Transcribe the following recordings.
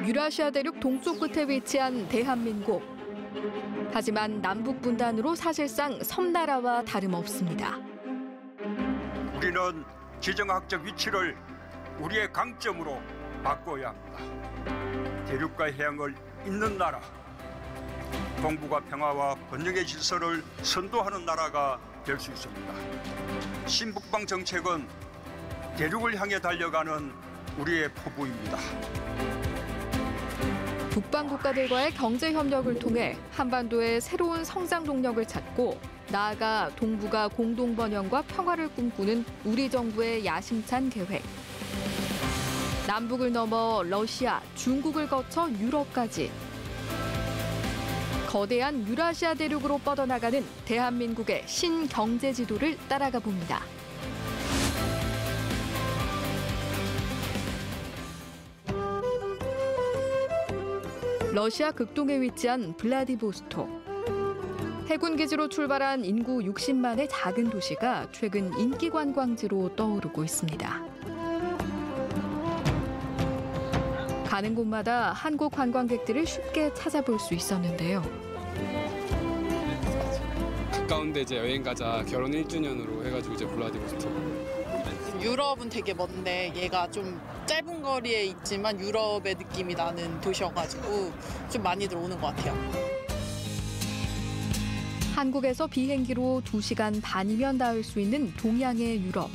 유라시아 대륙 동쪽 끝에 위치한 대한민국. 하지만 남북 분단으로 사실상 섬나라와 다름없습니다. 우리는 지정학적 위치를 우리의 강점으로 바꿔야 합니다. 대륙과 해양을 잇는 나라, 동북아 평화와 번영의 질서를 선도하는 나라가 될 수 있습니다. 신북방 정책은 대륙을 향해 달려가는 우리의 포부입니다. 북방 국가들과의 경제 협력을 통해 한반도의 새로운 성장 동력을 찾고 나아가 동북아 공동 번영과 평화를 꿈꾸는 우리 정부의 야심찬 계획. 남북을 넘어 러시아, 중국을 거쳐 유럽까지 거대한 유라시아 대륙으로 뻗어나가는 대한민국의 신경제 지도를 따라가 봅니다. 러시아 극동에 위치한 블라디보스톡. 해군 기지로 출발한 인구 60만의 작은 도시가 최근 인기 관광지로 떠오르고 있습니다. 가는 곳마다 한국 관광객들을 쉽게 찾아볼 수 있었는데요. 가까운데 이제 여행 가자 결혼 1주년으로 해가지고 이제 블라디보스톡. 유럽은 되게 먼데 얘가 좀 짧은 거리에 있지만 유럽의 느낌이 나는 도시여가지고 좀 많이들 오는 것 같아요. 한국에서 비행기로 2시간 반이면 닿을 수 있는 동양의 유럽.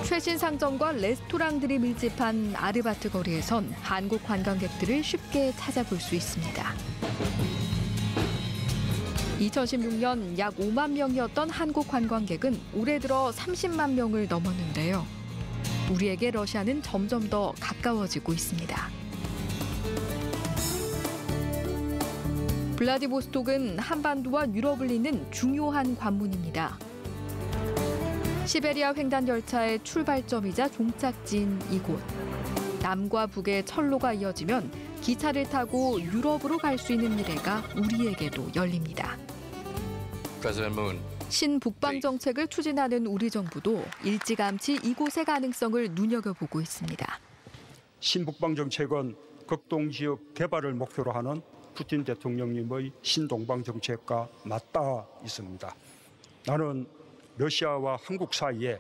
최신 상점과 레스토랑들이 밀집한 아르바트 거리에선 한국 관광객들을 쉽게 찾아볼 수 있습니다. 2016년 약 5만 명이었던 한국 관광객은 올해 들어 30만 명을 넘었는데요. 우리에게 러시아는 점점 더 가까워지고 있습니다. 블라디보스톡은 한반도와 유럽을 잇는 중요한 관문입니다. 시베리아 횡단 열차의 출발점이자 종착지인 이곳. 남과 북의 철로가 이어지면 기차를 타고 유럽으로 갈 수 있는 미래가 우리에게도 열립니다. 신북방 정책을 추진하는 우리 정부도 일찌감치 이곳의 가능성을 눈여겨보고 있습니다. 신북방 정책은 극동 지역 개발을 목표로 하는 푸틴 대통령님의 신동방 정책과 맞닿아 있습니다. 나는 러시아와 한국 사이에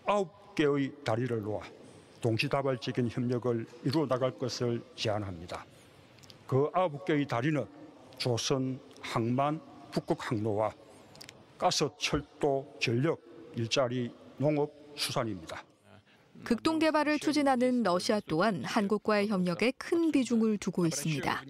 9개의 다리를 놓아 동시다발적인 협력을 이루어 나갈 것을 제안합니다. 그 9개의 다리는 조선, 항만, 북극 항로와 가스, 철도, 전력, 일자리, 농업, 수산입니다. 극동 개발을 추진하는 러시아 또한 한국과의 협력에 큰 비중을 두고 있습니다.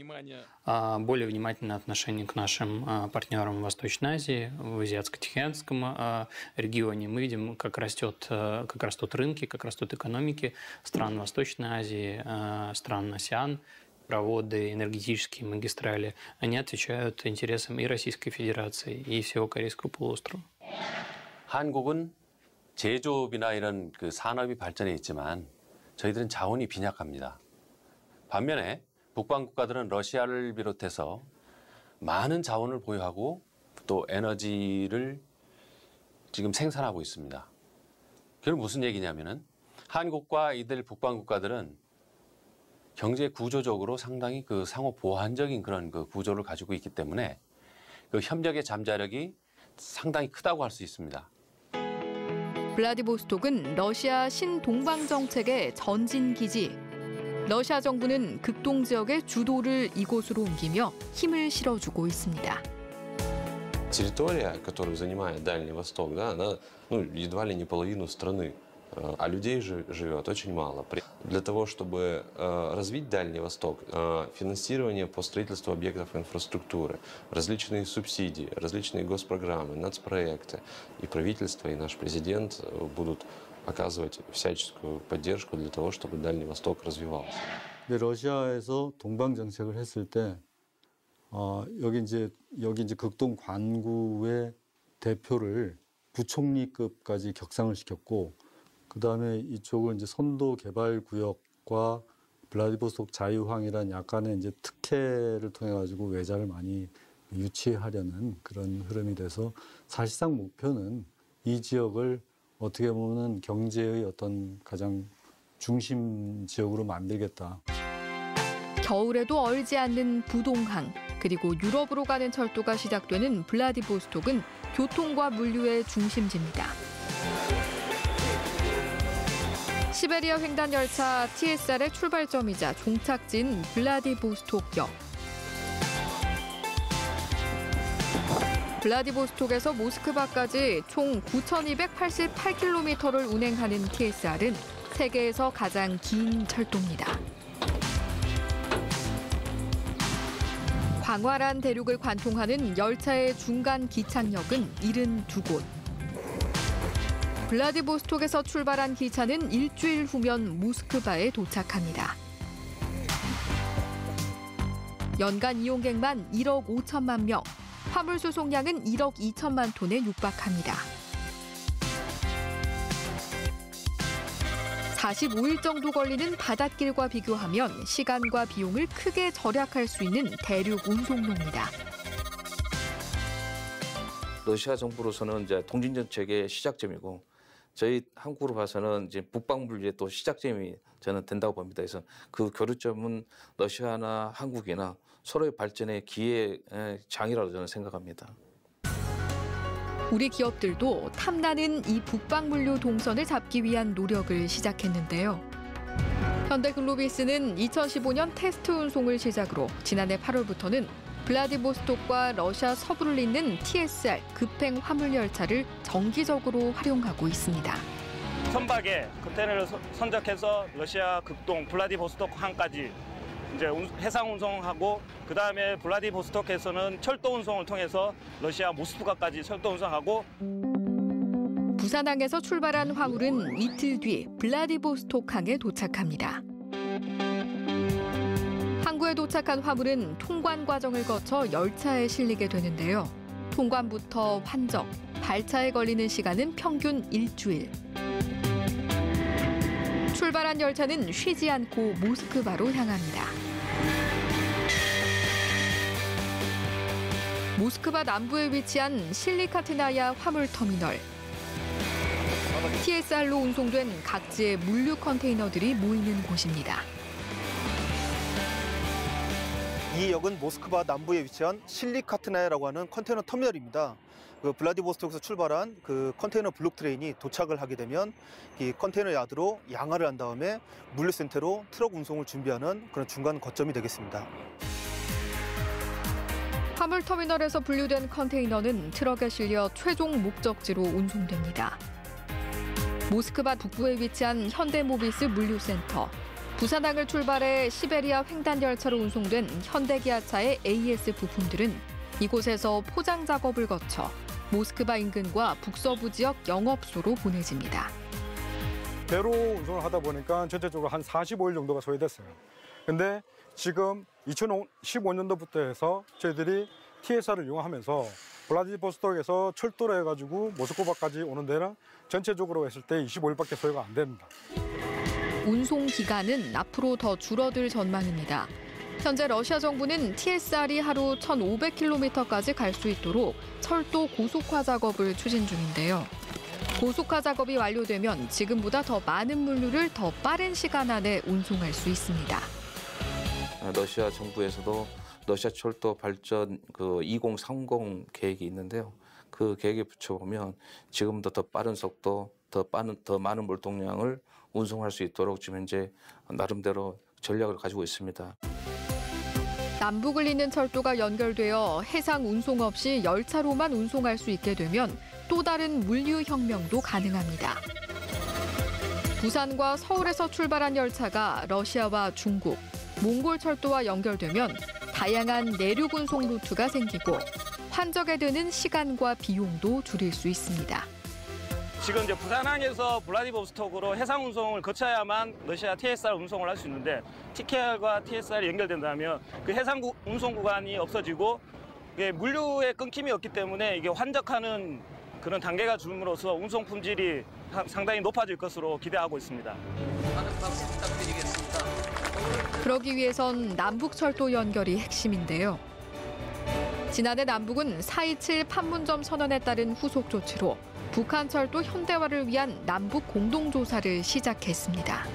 Более внимательное отношение к нашим партнерам в Восточной Азии, в Азиатско-Тихоокеанском регионе. Мы видим, как растут рынки, как растут экономики стран Восточной Азии, стран АСЕАН. Проводы, энергетические магистрали, они отвечают интересам и Российской Федерации, и всего Корейского полуострова. 한국은 제조업이나 이런 그 산업이 발전해 있지만 저희들은 자원이 빈약합니다. 반면에 북방 국가들은 러시아를 비롯해서 많은 자원을 보유하고 또 에너지를 지금 생산하고 있습니다. 그게 무슨 얘기냐면은 한국과 이들 북방 국가들은 경제 구조적으로 상당히 그 상호 보완적인 그런 그 구조를 가지고 있기 때문에 그 협력의 잠재력이 상당히 크다고 할 수 있습니다. 블라디보스톡은 러시아 신동방 정책의 전진 기지. 러시아 정부는 극동 지역의 주도를 이곳으로 옮기며 힘을 실어주고 있습니다. Территория, которую занимает Дальний Восток, да, она едва ли не половину страны, а людей живет очень мало. Для того, чтобы развить Дальний Восток, финансирование по строительству объектов инфраструктуры, различные субсидии, различные госпрограммы, нацпроекты, и правительство, и наш президент будут оказывать всяческую поддержку для того, чтобы Дальний Восток развивался. 러시아에서 동방 정책을 했을 때 여기 이제 극동 관구의 대표를 부총리급까지 격상을 시켰고, 그 다음에 이쪽은 이제 선도 개발 구역과 블라디보스톡 자유항이란 약간의 이제 특혜를 통해 가지고 외자를 많이 유치하려는 그런 흐름이 돼서 사실상 목표는 이 지역을 어떻게 보면 경제의 어떤 가장 중심 지역으로 만들겠다. 겨울에도 얼지 않는 부동항, 그리고 유럽으로 가는 철도가 시작되는 블라디보스톡은 교통과 물류의 중심지입니다. 시베리아 횡단 열차 TSR의 출발점이자 종착지인 블라디보스톡역. 블라디보스톡에서 모스크바까지 총 9,288km를 운행하는 TSR은 세계에서 가장 긴 철도입니다. 광활한 대륙을 관통하는 열차의 중간 기착역은 72곳. 블라디보스톡에서 출발한 기차는 일주일 후면 모스크바에 도착합니다. 연간 이용객만 1억 5천만 명, 화물 수송량은 1억 2천만 톤에 육박합니다. 45일 정도 걸리는 바닷길과 비교하면 시간과 비용을 크게 절약할 수 있는 대륙 운송로입니다. 러시아 정부로서는 이제 통진 정책의 시작점이고 저희 한국으로 봐서는 이제 북방 물류의 또 시작점이 저는 된다고 봅니다. 그래서 그 교류점은 러시아나 한국이나 서로의 발전의 기회 장이라고 저는 생각합니다. 우리 기업들도 탐나는 이 북방 물류 동선을 잡기 위한 노력을 시작했는데요. 현대글로비스는 2015년 테스트 운송을 시작으로 지난해 8월부터는 블라디보스톡과 러시아 서부를 잇는 TSR 급행 화물 열차를 정기적으로 활용하고 있습니다. 선박에 컨테이너를 선적해서 러시아 극동 블라디보스톡 항까지 이제 해상 운송하고 그다음에 블라디보스톡에서는 철도 운송을 통해서 러시아 모스크바까지 철도 운송하고 부산항에서 출발한 화물은 이틀 뒤 블라디보스톡 항에 도착합니다. 항구에 도착한 화물은 통관 과정을 거쳐 열차에 실리게 되는데요. 통관부터 환적, 발차에 걸리는 시간은 평균 일주일. 출발한 열차는 쉬지 않고 모스크바로 향합니다. 모스크바 남부에 위치한 실리카트나야 화물터미널. TSR로 운송된 각지의 물류 컨테이너들이 모이는 곳입니다. 이 역은 모스크바 남부에 위치한 실리카트나야라고 하는 컨테이너 터미널입니다. 그 블라디보스톡에서 출발한 그 컨테이너 블록 트레인이 도착을 하게 되면 이 컨테이너 야드로 양화를 한 다음에 물류센터로 트럭 운송을 준비하는 그런 중간 거점이 되겠습니다. 화물터미널에서 분류된 컨테이너는 트럭에 실려 최종 목적지로 운송됩니다. 모스크바 북부에 위치한 현대모비스 물류센터, 부산항을 출발해 시베리아 횡단 열차로 운송된 현대기아차의 AS 부품들은 이곳에서 포장 작업을 거쳐 모스크바 인근과 북서부 지역 영업소로 보내집니다. 배로 운송을 하다 보니까 전체적으로 한 45일 정도가 소요됐어요. 근데 지금 2015년도부터 해서 저희들이 TSR을 이용하면서 블라디보스톡에서 철도로 해가지고 모스크바까지 오는 데는 전체적으로 했을 때 25일밖에 소요가 안 됩니다. 운송 기간은 앞으로 더 줄어들 전망입니다. 현재 러시아 정부는 TSR이 하루 1,500km까지 갈 수 있도록 철도 고속화 작업을 추진 중인데요. 고속화 작업이 완료되면 지금보다 더 많은 물류를 더 빠른 시간 안에 운송할 수 있습니다. 러시아 정부에서도 러시아 철도 발전 2030 계획이 있는데요. 그 계획에 붙여보면 지금보다 더 빠른 속도, 더 많은 물동량을 운송할 수 있도록 지금 현재 나름대로 전략을 가지고 있습니다. 남북을 잇는 철도가 연결되어 해상 운송 없이 열차로만 운송할 수 있게 되면 또 다른 물류 혁명도 가능합니다. 부산과 서울에서 출발한 열차가 러시아와 중국, 몽골 철도와 연결되면 다양한 내륙 운송 루트가 생기고 환적에 드는 시간과 비용도 줄일 수 있습니다. 지금 이제 부산항에서 블라디보스톡으로 해상 운송을 거쳐야만 러시아 TSR 운송을 할 수 있는데 TKR과 TSR이 연결된다면 그 해상 운송 구간이 없어지고 물류의 끊김이 없기 때문에 이게 환적하는 그런 단계가 줄므로써 운송 품질이 상당히 높아질 것으로 기대하고 있습니다. 많은 박수 부탁드리겠습니다. 그러기 위해선 남북철도 연결이 핵심인데요. 지난해 남북은 4.27 판문점 선언에 따른 후속 조치로 북한철도 현대화를 위한 남북 공동조사를 시작했습니다.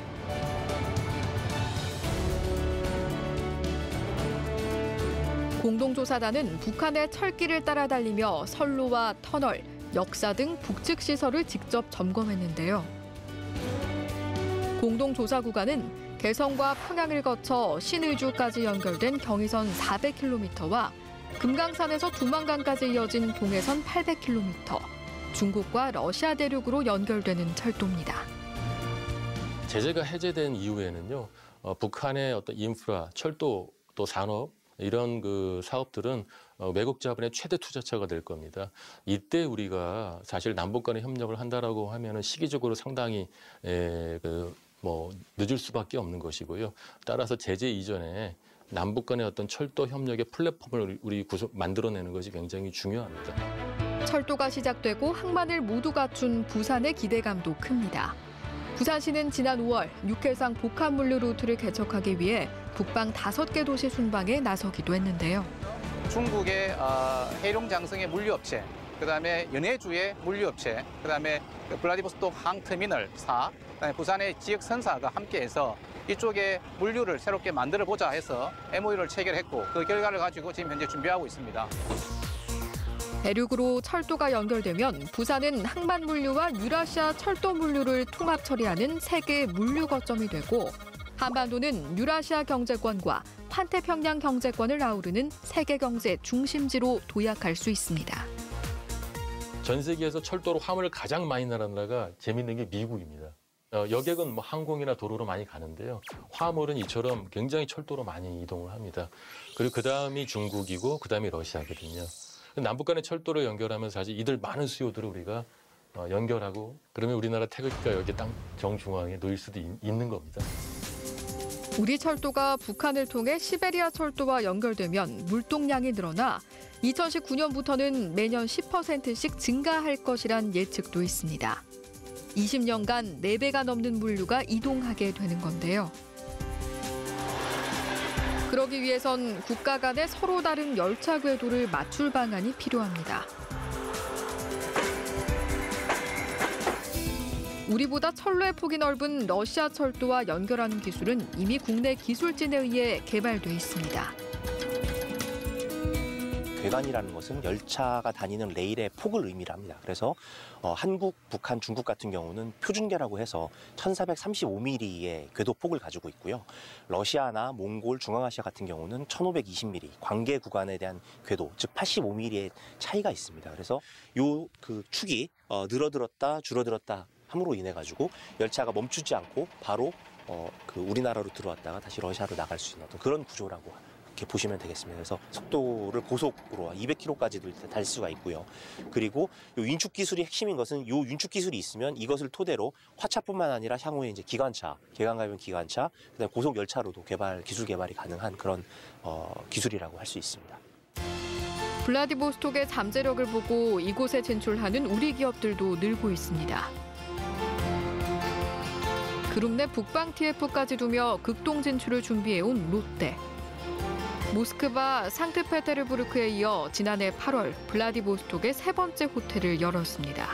공동조사단은 북한의 철길을 따라 달리며 선로와 터널, 역사 등 북측 시설을 직접 점검했는데요. 공동조사 구간은 개성과 평양을 거쳐 신의주까지 연결된 경의선 400km와 금강산에서 두만강까지 이어진 동해선 800km, 중국과 러시아 대륙으로 연결되는 철도입니다. 제재가 해제된 이후에는요, 북한의 어떤 인프라, 철도, 또 산업 이런 그 사업들은 외국 자본의 최대 투자처가 될 겁니다. 이때 우리가 사실 남북 간의 협력을 한다라고 하면은 시기적으로 상당히 늦을 수밖에 없는 것이고요. 따라서 제재 이전에 남북 간의 어떤 철도 협력의 플랫폼을 우리 만들어내는 것이 굉장히 중요합니다. 철도가 시작되고 항만을 모두 갖춘 부산의 기대감도 큽니다. 부산시는 지난 5월 육해상 복합물류 루트를 개척하기 위해 북방 5개 도시 순방에 나서기도 했는데요. 중국의 해룡장성의 물류업체, 그다음에 연해주의 물류업체, 그다음에 블라디보스토크 항터미널사, 그다음에 부산의 지역 선사가 함께해서 이쪽에 물류를 새롭게 만들어보자 해서 MOU를 체결했고 그 결과를 가지고 지금 현재 준비하고 있습니다. 대륙으로 철도가 연결되면 부산은 항만 물류와 유라시아 철도 물류를 통합 처리하는 세계 물류 거점이 되고 한반도는 유라시아 경제권과 환태평양 경제권을 아우르는 세계 경제 중심지로 도약할 수 있습니다. 전 세계에서 철도로 화물을 가장 많이 나가는 나라가 재밌는 게 미국입니다. 여객은 항공이나 도로로 많이 가는데요. 화물은 이처럼 굉장히 철도로 많이 이동을 합니다. 그리고 그다음이 중국이고 그다음이 러시아거든요. 남북 간의 철도를 연결하면 사실 이들 많은 수요들을 우리가 연결하고 그러면 우리나라 태극기가 여기 땅 정중앙에 놓일 수도 있는 겁니다. 우리 철도가 북한을 통해 시베리아 철도와 연결되면 물동량이 늘어나 2019년부터는 매년 10%씩 증가할 것이란 예측도 있습니다. 20년간 4배가 넘는 물류가 이동하게 되는 건데요. 그러기 위해선 국가 간의 서로 다른 열차 궤도를 맞출 방안이 필요합니다. 우리보다 철로의 폭이 넓은 러시아 철도와 연결하는 기술은 이미 국내 기술진에 의해 개발돼 있습니다. 궤관이라는 것은 열차가 다니는 레일의 폭을 의미를 합니다. 그래서 한국, 북한, 중국 같은 경우는 표준궤라고 해서 1435mm의 궤도 폭을 가지고 있고요. 러시아나 몽골, 중앙아시아 같은 경우는 1520mm, 관계 구간에 대한 궤도, 즉 85mm의 차이가 있습니다. 그래서 그 축이 늘어들었다, 줄어들었다 함으로 인해 가지고 열차가 멈추지 않고 바로 우리나라로 들어왔다가 다시 러시아로 나갈 수 있는 그런 구조라고 이렇게 보시면 되겠습니다. 그래서 속도를 고속으로 200km까지도 달 수가 있고요. 그리고 이 윤축 기술이 핵심인 것은 이 윤축 기술이 있으면 이것을 토대로 화차뿐만 아니라 향후에 이제 기관차, 개관가변 기관차, 그다음에 고속 열차로도 기술 개발이 가능한 그런 기술이라고 할 수 있습니다. 블라디보스톡의 잠재력을 보고 이곳에 진출하는 우리 기업들도 늘고 있습니다. 그룹 내 북방 TF까지 두며 극동 진출을 준비해온 롯데. 모스크바 상트페테르부르크에 이어 지난해 8월 블라디보스톡의 3번째 호텔을 열었습니다.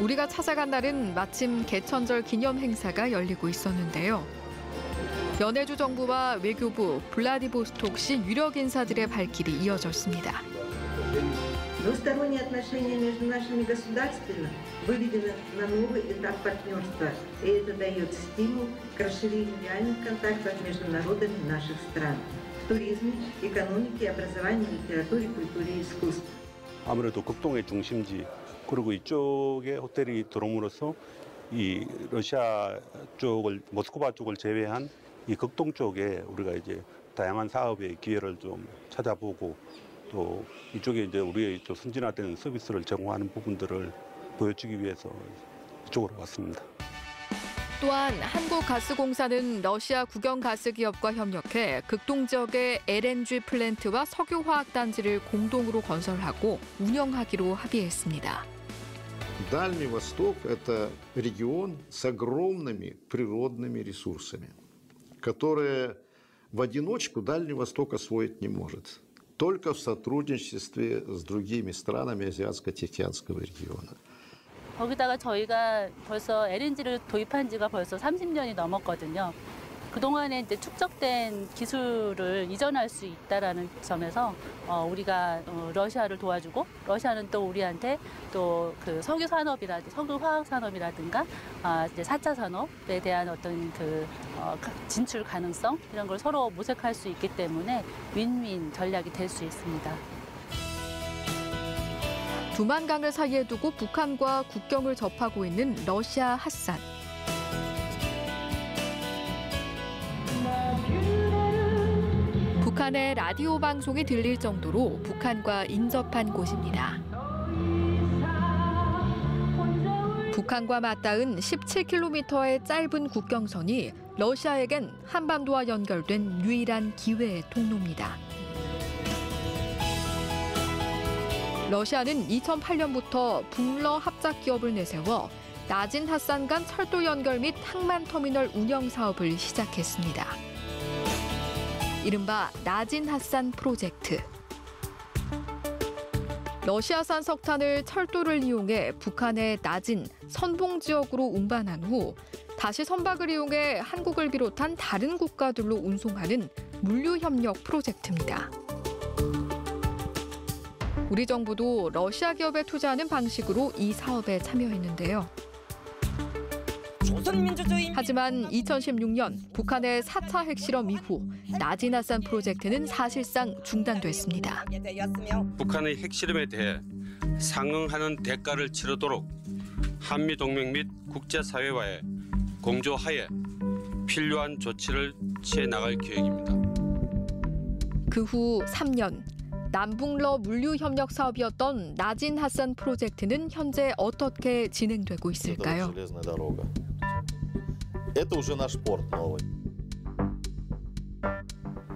우리가 찾아간 날은 마침 개천절 기념 행사가 열리고 있었는데요. 연해주 정부와 외교부, 블라디보스톡시 유력 인사들의 발길이 이어졌습니다. Двусторонние отношения между нашими государствами выведены на новый этап партнерства, и это дает стимул к расширению реальных контактов между народами наших стран в туризме, экономике, образовании, литературе, культуре и искусстве. 아무래도 극동의 중심지 그리고 이쪽에 호텔이 들어옴으로써 이 러시아 쪽을 모스크바 쪽을 제외한 이 극동 쪽에 우리가 이제 다양한 사업의 기회를 좀 찾아보고 또 이쪽에 이제 우리의 선진화된 서비스를 제공하는 부분들을 보여주기 위해서 이쪽으로 왔습니다. 또한 한국가스공사는 러시아 국영가스기업과 협력해 극동 지역의 LNG 플랜트와 석유화학단지를 공동으로 건설하고 운영하기로 합의했습니다. Дальний Восток – это регион с огромными природными ресурсами, которые в одиночку Дальний Восток освоить не может. Только в сотрудничестве с другими странами Азиатско-Тихоокеанского региона. 거기다가 저희가 벌써 LNG를 도입한 지가 벌써 30년이 넘었거든요. 그동안에 이제 축적된 기술을 이전할 수 있다라는 점에서 우리가 러시아를 도와주고 러시아는 또 우리한테 또 그 석유 산업이라든지 석유 화학 산업이라든가 이제 4차 산업에 대한 어떤 그 진출 가능성 이런 걸 서로 모색할 수 있기 때문에 윈윈 전략이 될 수 있습니다. 두만강을 사이에 두고 북한과 국경을 접하고 있는 러시아 핫산. 북한의 라디오 방송이 들릴 정도로 북한과 인접한 곳입니다. 북한과 맞닿은 17km의 짧은 국경선이 러시아에겐 한반도와 연결된 유일한 기회의 통로입니다. 러시아는 2008년부터 북러 합작 기업을 내세워 나진 핫산 간 철도 연결 및 항만 터미널 운영 사업을 시작했습니다. 이른바 나진 핫산 프로젝트. 러시아산 석탄을 철도를 이용해 북한의 나진, 선봉 지역으로 운반한 후 다시 선박을 이용해 한국을 비롯한 다른 국가들로 운송하는 물류협력 프로젝트입니다. 우리 정부도 러시아 기업에 투자하는 방식으로 이 사업에 참여했는데요. 하지만 2016년 북한의 4차 핵실험 이후 나진 핫산 프로젝트는 사실상 중단됐습니다. 북한의 핵실험에 대해 상응하는 대가를 치르도록 한미동맹 및 국제사회와의 공조하에 필요한 조치를 취해 나갈 계획입니다. 그 후 3년, 남북러 물류협력 사업이었던 나진 핫산 프로젝트는 현재 어떻게 진행되고 있을까요? Это уже наш порт новый.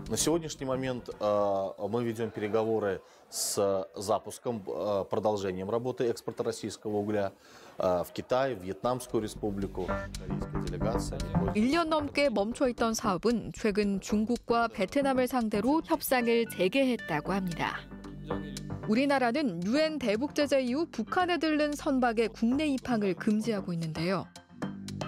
На сегодняшний момент мы ведем переговоры с запуском, продолжением работы экспорта российского угля в Китай, Вьетнамскую республику. Корейская делегация. 1년 넘게 멈춰있던 사업은 최근 중국과 베트남을 상대로 협상을 재개했다고 합니다. 우리나라는 유엔 대북 제재 이후 북한에 들른 선박의 국내 입항을 금지하고 있는데요.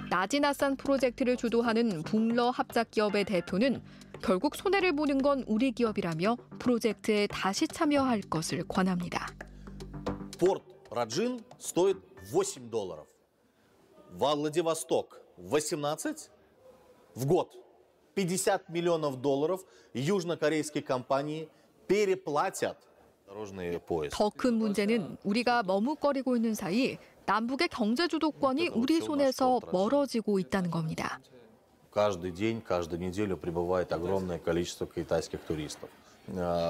나진 핫산 프로젝트를 주도하는 북러 합작 기업의 대표는 결국 손해를 보는 건 우리 기업이라며 프로젝트에 다시 참여할 것을 권합니다. Порт Раджин стоит $8. Владивосток 18 в год. $50 миллионов южнокорейские компании переплатят дорожный поезд. 더 큰 문제는 우리가 머뭇거리고 있는 사이 남북의 경제 주도권이 우리 손에서 멀어지고 있다는 겁니다. Каждый день, каждую неделю прибывает огромное количество китайских туристов.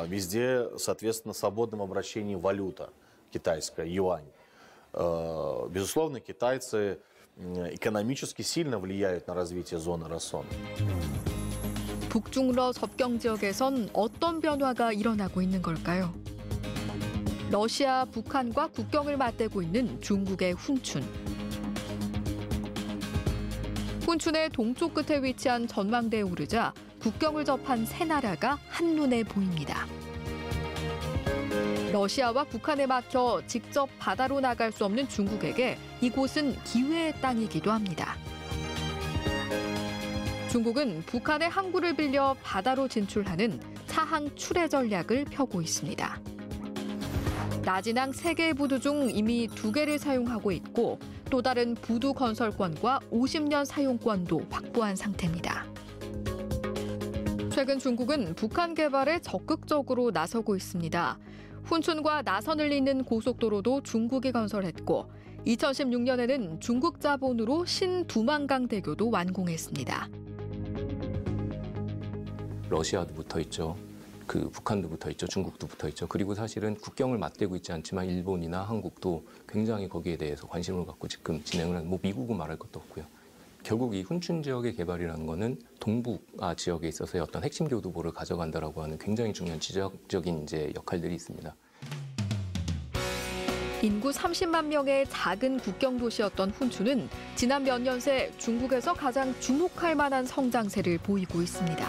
Везде, соответственно, в свободном обращении валюта китайская, юань. Безусловно, китайцы экономически сильно влияют на развитие зоны Рассона. 북중러 접경 지역에선 어떤 변화가 일어나고 있는 걸까요? 러시아, 북한과 국경을 맞대고 있는 중국의 훈춘. 훈춘의 동쪽 끝에 위치한 전망대에 오르자 국경을 접한 세 나라가 한눈에 보입니다. 러시아와 북한에 막혀 직접 바다로 나갈 수 없는 중국에게 이곳은 기회의 땅이기도 합니다. 중국은 북한의 항구를 빌려 바다로 진출하는 차항 출해 전략을 펴고 있습니다. 나진항 3개의 부두 중 이미 2개를 사용하고 있고 또 다른 부두 건설권과 50년 사용권도 확보한 상태입니다. 최근 중국은 북한 개발에 적극적으로 나서고 있습니다. 훈춘과 나선을 잇는 고속도로도 중국이 건설했고 2016년에는 중국 자본으로 신두만강 대교도 완공했습니다. 러시아도 붙어 있죠. 북한도 붙어 있죠. 중국도 붙어 있죠. 그리고 사실은 국경을 맞대고 있지 않지만 일본이나 한국도 굉장히 거기에 대해서 관심을 갖고 지금 진행을 하는, 미국은 말할 것도 없고요. 결국 이 훈춘 지역의 개발이라는 거는 동북아 지역에 있어서의 어떤 핵심 교두보를 가져간다라고 하는 굉장히 중요한 지적인 이제 역할들이 있습니다. 인구 30만 명의 작은 국경 도시였던 훈춘은 지난 몇 년 새 중국에서 가장 주목할 만한 성장세를 보이고 있습니다.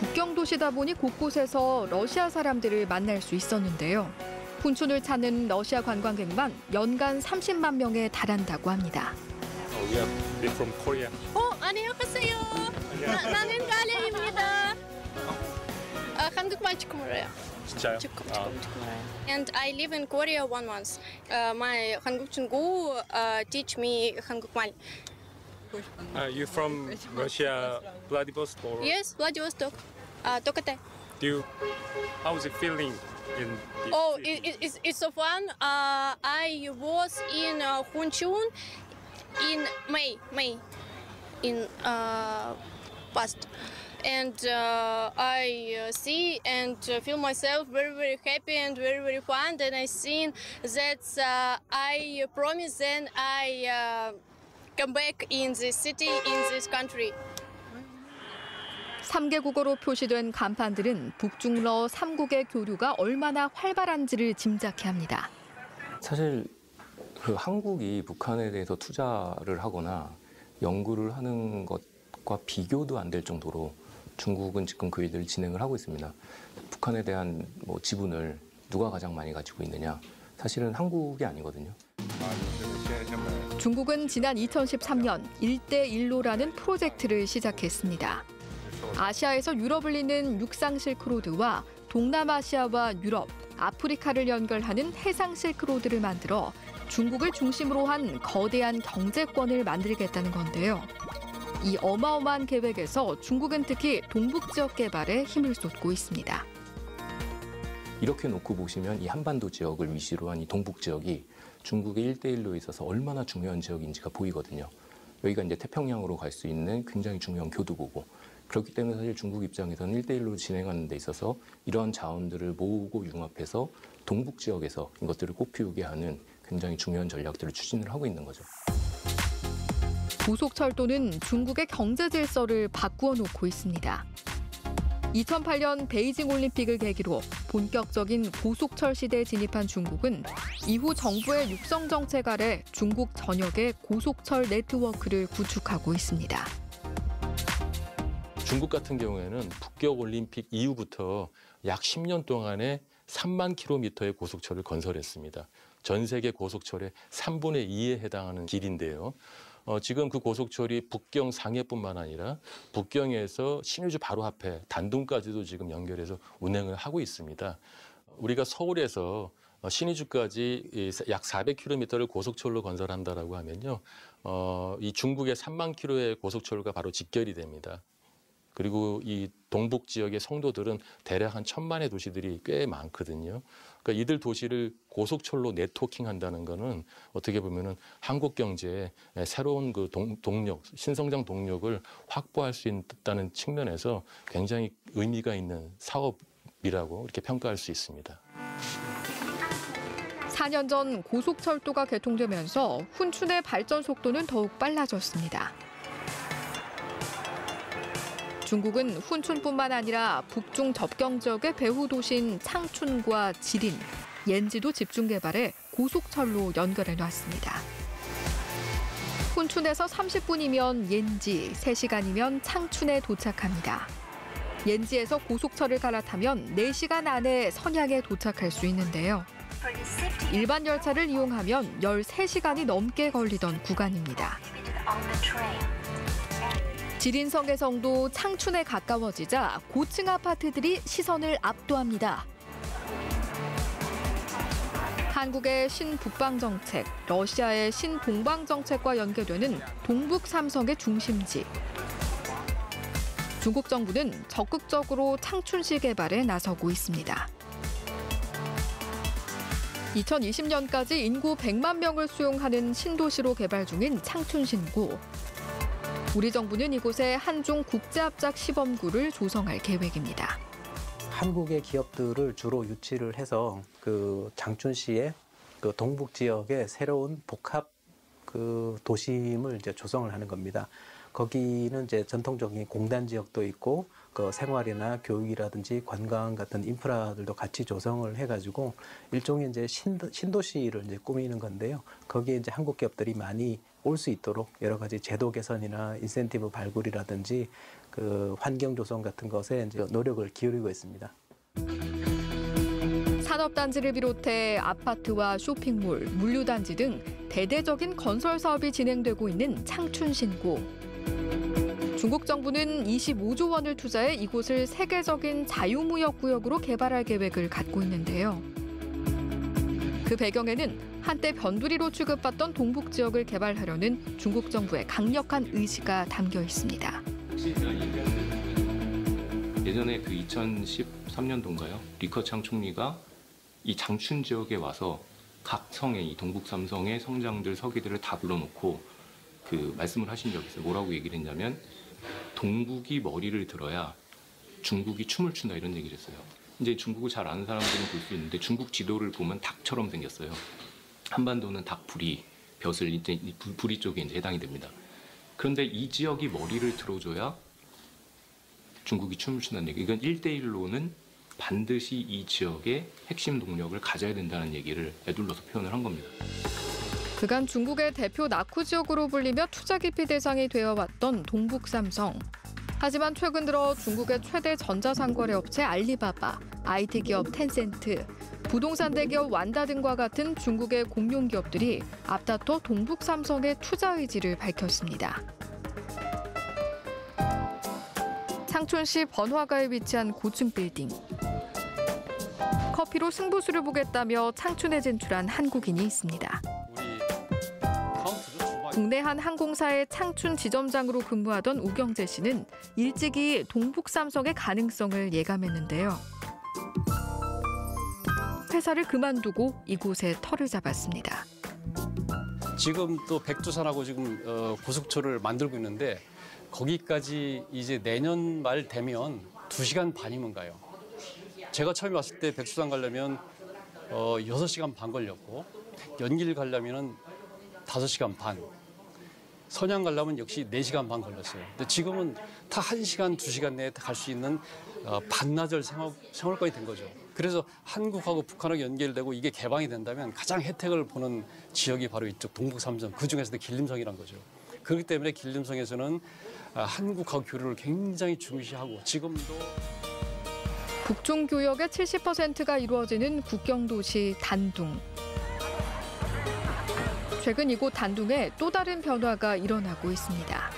국경 도시다 보니 곳곳에서 러시아 사람들을 만날 수 있었는데요. 훈춘을 찾는 러시아 관광객만 연간 30만 명에 달한다고 합니다. We're from Korea. Oh, 안녕하세요. 나는 갈레입니다. 한국말 조금 알아요. 진짜요? 조금 알아요. And I live in Korea 1 month. My 한국 친구 teach me 한국말. You from Russia, Vladivostok? Yes, Vladivostok. Tokate. How is it feeling in this Oh, city? it's so fun. I was in Hunchun in May in past. And I see and feel myself very, very happy and very, very fun. And I think that I promise then I come back in this city, in this country. 3개국어로 표시된 간판들은 북중러 3국의 교류가 얼마나 활발한지를 짐작케 합니다. 사실 그 한국이 북한에 대해서 투자를 하거나 연구를 하는 것과 비교도 안 될 정도로 중국은 지금 그 일들을 진행을 하고 있습니다. 북한에 대한 지분을 누가 가장 많이 가지고 있느냐? 사실은 한국이 아니거든요. 중국은 지난 2013년 1대1로라는 프로젝트를 시작했습니다. 아시아에서 유럽을 잇는 육상 실크로드와 동남아시아와 유럽, 아프리카를 연결하는 해상 실크로드를 만들어 중국을 중심으로 한 거대한 경제권을 만들겠다는 건데요. 이 어마어마한 계획에서 중국은 특히 동북 지역 개발에 힘을 쏟고 있습니다. 이렇게 놓고 보시면 이 한반도 지역을 위시로 한 이 동북 지역이 중국의 1대1로 있어서 얼마나 중요한 지역인지가 보이거든요. 여기가 이제 태평양으로 갈 수 있는 굉장히 중요한 교두보고, 그렇기 때문에 사실 중국 입장에서는 1대1로 진행하는 데 있어서 이러한 자원들을 모으고 융합해서 동북 지역에서 이것들을 꽃피우게 하는 굉장히 중요한 전략들을 추진을 하고 있는 거죠. 고속철도는 중국의 경제 질서를 바꾸어 놓고 있습니다. 2008년 베이징 올림픽을 계기로 본격적인 고속철 시대에 진입한 중국은 이후 정부의 육성 정책 아래 중국 전역의 고속철 네트워크를 구축하고 있습니다. 중국 같은 경우에는 북경 올림픽 이후부터 약 10년 동안에 3만 킬로미터의 고속철을 건설했습니다. 전 세계 고속철의 3분의 2에 해당하는 길인데요. 지금 그 고속철이 북경 상해뿐만 아니라 북경에서 신의주 바로 앞에 단둥까지도 지금 연결해서 운행을 하고 있습니다. 우리가 서울에서 신의주까지 약 400km를 고속철로 건설한다라고 하면요, 이 중국의 3만 킬로의 고속철과 바로 직결이 됩니다. 그리고 이 동북 지역의 성도들은 대략 한 1000만의 도시들이 꽤 많거든요. 그러니까 이들 도시를 고속철로 네트워킹한다는 거는 어떻게 보면은 한국 경제에 새로운 그 동력, 신성장 동력을 확보할 수 있다는 측면에서 굉장히 의미가 있는 사업이라고 이렇게 평가할 수 있습니다. 4년 전 고속철도가 개통되면서 훈춘의 발전 속도는 더욱 빨라졌습니다. 중국은 훈춘뿐만 아니라 북중 접경 지역의 배후 도시인 창춘과 지린, 옌지도 집중 개발해 고속철로 연결해 놨습니다. 훈춘에서 30분이면 옌지, 3시간이면 창춘에 도착합니다. 옌지에서 고속철을 갈아타면 4시간 안에 선양에 도착할 수 있는데요. 일반 열차를 이용하면 13시간이 넘게 걸리던 구간입니다. 지린성의 성도 창춘에 가까워지자 고층 아파트들이 시선을 압도합니다. 한국의 신북방 정책, 러시아의 신동방 정책과 연계되는 동북 삼성의 중심지. 중국 정부는 적극적으로 창춘시 개발에 나서고 있습니다. 2020년까지 인구 100만 명을 수용하는 신도시로 개발 중인 창춘신구. 우리 정부는 이곳에 한중 국제합작 시범구를 조성할 계획입니다. 한국의 기업들을 주로 유치를 해서 그 장춘시의 그 동북 지역의 새로운 복합 그 도심을 이제 조성을 하는 겁니다. 거기는 이제 전통적인 공단 지역도 있고 그 생활이나 교육이라든지 관광 같은 인프라들도 같이 조성을 해가지고 일종의 이제 신도시를 이제 꾸미는 건데요. 거기에 이제 한국 기업들이 많이 올 수 있도록 여러 가지 제도 개선이나 인센티브 발굴이라든지 그 환경 조성 같은 것에 이제 노력을 기울이고 있습니다. 산업단지를 비롯해 아파트와 쇼핑몰, 물류단지 등 대대적인 건설 사업이 진행되고 있는 창춘신구. 중국 정부는 25조 원을 투자해 이곳을 세계적인 자유무역구역으로 개발할 계획을 갖고 있는데요. 그 배경에는 한때 변두리로 취급받던 동북 지역을 개발하려는 중국 정부의 강력한 의지가 담겨 있습니다. 예전에 그 2013년도인가요? 리커창 총리가 이 장춘 지역에 와서 각 성의 이 동북 삼성의 성장들 서기들을 다 불러놓고 그 말씀을 하신 적이 있어요. 뭐라고 얘기를 했냐면 동북이 머리를 들어야 중국이 춤을 춘다 이런 얘기를 했어요. 이제 중국을 잘 아는 사람들은 볼 수 있는데 중국 지도를 보면 닭처럼 생겼어요. 한반도는 닭부리, 벼슬 이제 부리 쪽에 이제 해당이 됩니다. 그런데 이 지역이 머리를 들어줘야 중국이 춤을 춘다는 얘기. 이건 1대1로는 반드시 이 지역의 핵심 동력을 가져야 된다는 얘기를 에둘러서 표현을 한 겁니다. 그간 중국의 대표 낙후 지역으로 불리며 투자 기피 대상이 되어왔던 동북 삼성. 하지만 최근 들어 중국의 최대 전자상거래 업체 알리바바, IT 기업 텐센트, 부동산 대기업 완다 등과 같은 중국의 공룡 기업들이 앞다퉈 동북 삼성의 투자 의지를 밝혔습니다. 창춘시 번화가에 위치한 고층 빌딩. 커피로 승부수를 보겠다며 창춘에 진출한 한국인이 있습니다. 국내 한 항공사의 창춘 지점장으로 근무하던 우경재 씨는 일찍이 동북 삼성의 가능성을 예감했는데요. 회사를 그만두고 이곳에 터를 잡았습니다. 지금 또 백두산하고 지금 고속철을 만들고 있는데 거기까지 이제 내년 말 되면 2시간 반이면 가요. 제가 처음에 왔을 때 백두산 가려면 6시간 반 걸렸고 연길 가려면 5시간 반. 선양 가려면 역시 4시간 반 걸렸어요. 근데 지금은 다 1시간, 2시간 내에 갈 수 있는 반나절 생활권이 된 거죠. 그래서 한국하고 북한하고 연결되고 이게 개방이 된다면 가장 혜택을 보는 지역이 바로 이쪽 동북 삼성, 그중에서도 길림성이란 거죠. 그렇기 때문에 길림성에서는 한국하고 교류를 굉장히 중시하고 지금도 북중 교역의 70%가 이루어지는 국경도시 단둥. 최근 이곳 단둥에 또 다른 변화가 일어나고 있습니다.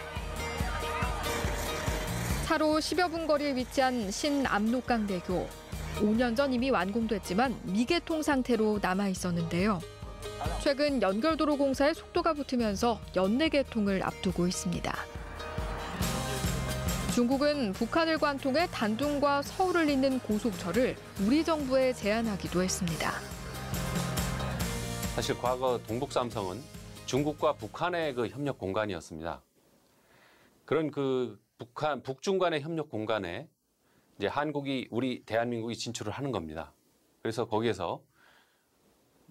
차로 10여 분 거리에 위치한 신압록강대교. 5년 전 이미 완공됐지만 미개통 상태로 남아 있었는데요. 최근 연결도로 공사에 속도가 붙으면서 연내 개통을 앞두고 있습니다. 중국은 북한을 관통해 단둥과 서울을 잇는 고속철을 우리 정부에 제안하기도 했습니다. 사실 과거 동북 삼성은 중국과 북한의 그 협력 공간이었습니다. 그런 그 북중 간의 협력 공간에 이제 우리 대한민국이 진출을 하는 겁니다. 그래서 거기에서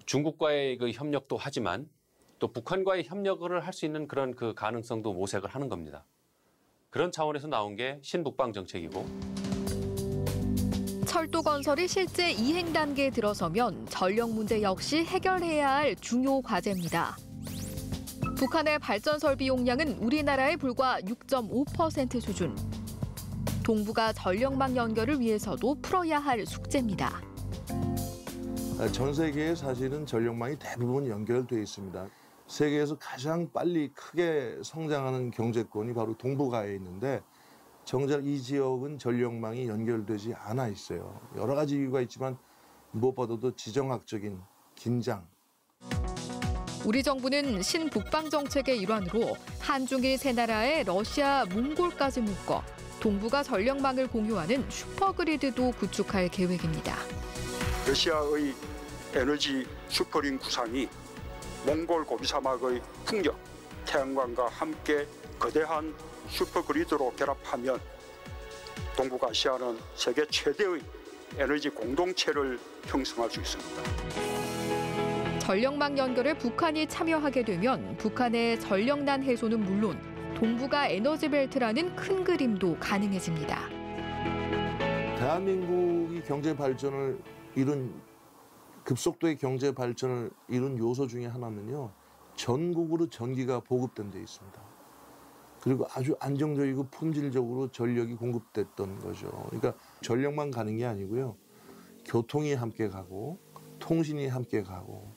중국과의 그 협력도 하지만 또 북한과의 협력을 할 수 있는 그런 그 가능성도 모색을 하는 겁니다. 그런 차원에서 나온 게 신북방 정책이고. 철도 건설이 실제 이행 단계에 들어서면 전력 문제 역시 해결해야 할 중요 과제입니다. 북한의 발전 설비 용량은 우리나라의 불과 6.5% 수준. 동북아 전력망 연결을 위해서도 풀어야 할 숙제입니다. 전 세계에 사실은 전력망이 대부분 연결돼 있습니다. 세계에서 가장 빨리 크게 성장하는 경제권이 바로 동북아에 있는데 정작 이 지역은 전력망이 연결되지 않아 있어요. 여러 가지 이유가 있지만 무엇보다도 지정학적인 긴장. 우리 정부는 신북방 정책의 일환으로 한중일 세 나라의 러시아, 몽골까지 묶어 동북아 전력망을 공유하는 슈퍼그리드도 구축할 계획입니다. 러시아의 에너지 슈퍼링 구상이 몽골 고비 사막의 풍경, 태양광과 함께 거대한 슈퍼그리드로 결합하면 동북아시아는 세계 최대의 에너지 공동체를 형성할 수 있습니다. 전력망 연결에 북한이 참여하게 되면 북한의 전력난 해소는 물론 동북아 에너지벨트라는 큰 그림도 가능해집니다. 대한민국이 경제 발전을 이룬 급속도의 경제 발전을 이룬 요소 중에 하나는요. 전국으로 전기가 보급된 데 있습니다. 그리고 아주 안정적이고 품질적으로 전력이 공급됐던 거죠. 그러니까 전력만 가는 게 아니고요. 교통이 함께 가고 통신이 함께 가고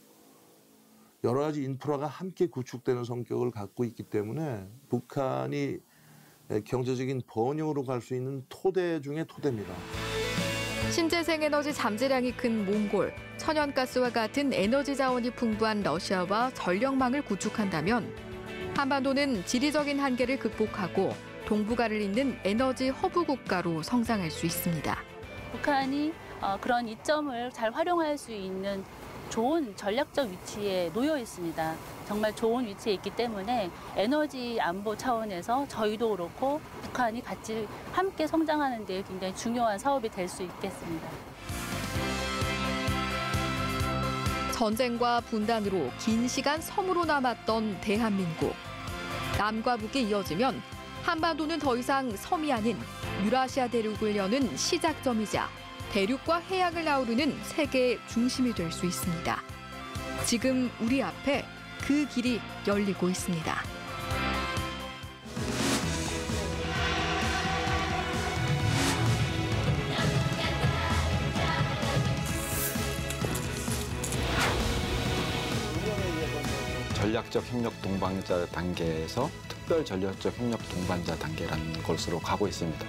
여러 가지 인프라가 함께 구축되는 성격을 갖고 있기 때문에 북한이 경제적인 번영으로 갈 수 있는 토대 중에 토대입니다. 신재생 에너지 잠재량이 큰 몽골, 천연가스와 같은 에너지 자원이 풍부한 러시아와 전력망을 구축한다면 한반도는 지리적인 한계를 극복하고 동북아를 잇는 에너지 허브 국가로 성장할 수 있습니다. 북한이 그런 이점을 잘 활용할 수 있는 좋은 전략적 위치에 놓여 있습니다. 정말 좋은 위치에 있기 때문에 에너지 안보 차원에서 저희도 그렇고 북한이 같이 함께 성장하는 데 굉장히 중요한 사업이 될 수 있겠습니다. 전쟁과 분단으로 긴 시간 섬으로 남았던 대한민국. 남과 북이 이어지면 한반도는 더 이상 섬이 아닌 유라시아 대륙을 여는 시작점이자 대륙과 해양을 아우르는 세계의 중심이 될 수 있습니다. 지금 우리 앞에 그 길이 열리고 있습니다. 전략적 협력 동반자 단계에서 특별 전략적 협력 동반자 단계라는 것으로 가고 있습니다.